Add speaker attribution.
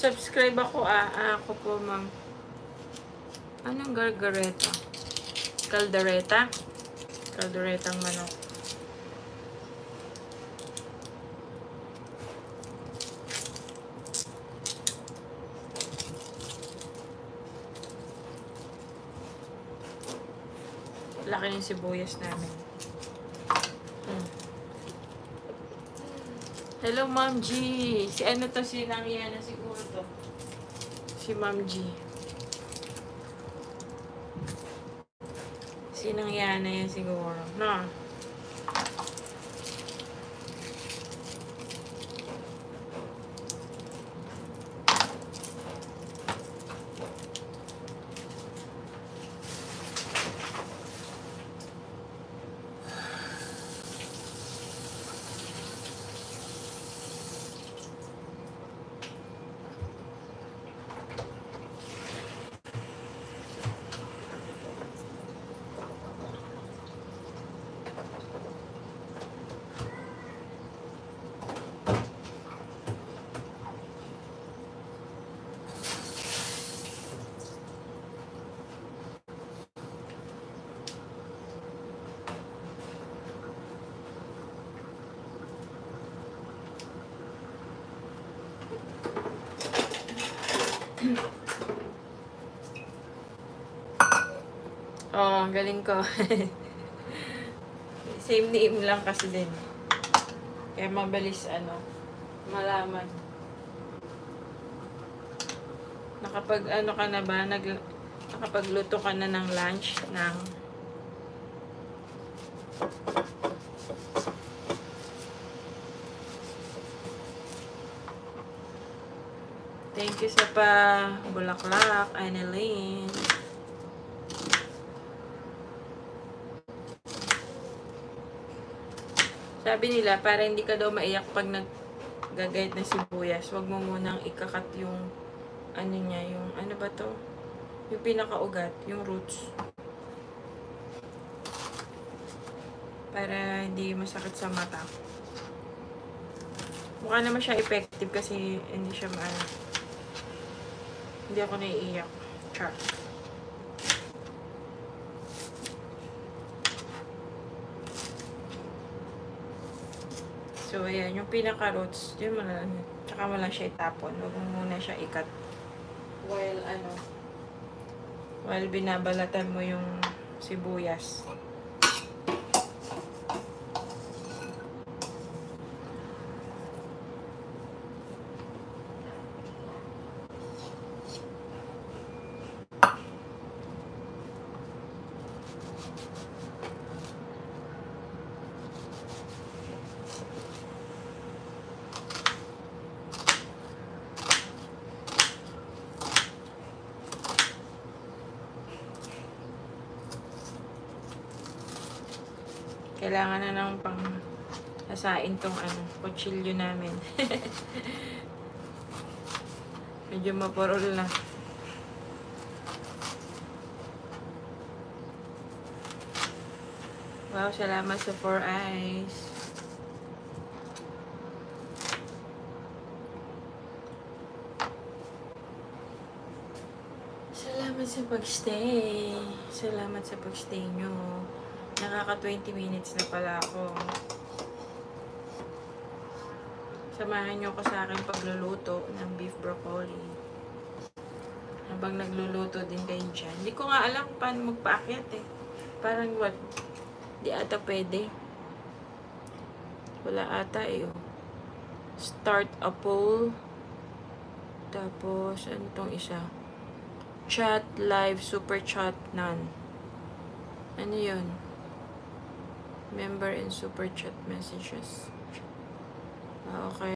Speaker 1: Nag-subscribe ako, ako po, ma'am. Anong gargareta? Caldereta? Calderetang manok. Laki ng sibuyas namin. Hello, Ma'am G. Si ano to? Si Nangyana siguro to. Si Ma'am G. Si Nangyana yan siguro. No? Oh, ang galing ko. Same name lang kasi din. Kaya mabilis malaman. Nakapag ka na ba? Nakapagluto ka na ng lunch ng Thank you sa bulaklak, Annalyn. Sabi nila, para hindi ka daw maiyak pag naggagayat ng sibuyas, wag mo munang ikakat yung niya, yung ano ba to? Yung pinakaugat, yung roots. Para hindi masakit sa mata. Mukha naman siya effective kasi hindi siya hindi ako naiiyak. Char. So, ayan, yung pinaka-roots, yun mo lang, tsaka mo lang siya itapon. Huwag mo muna siya ikat. While binabalatan mo yung sibuyas. Kailangan na ng hasain tong kutsilyo namin. Medyo maporol na. Wow, salamat sa 4 eyes. Salamat sa pagstay. Salamat sa pagstay nyo. Nakaka 20 minutes na pala ako. Samahan nyo ko sa akin pagluluto ng beef broccoli. Habang nagluluto din kayo dyan. Hindi ko nga alam paano magpaakyat eh. Parang di ata pwede. Wala ata eh. Start a poll. Tapos, ano tong isa? Chat, live, super chat, none. Ano yun? Member and super chat messages. Okay.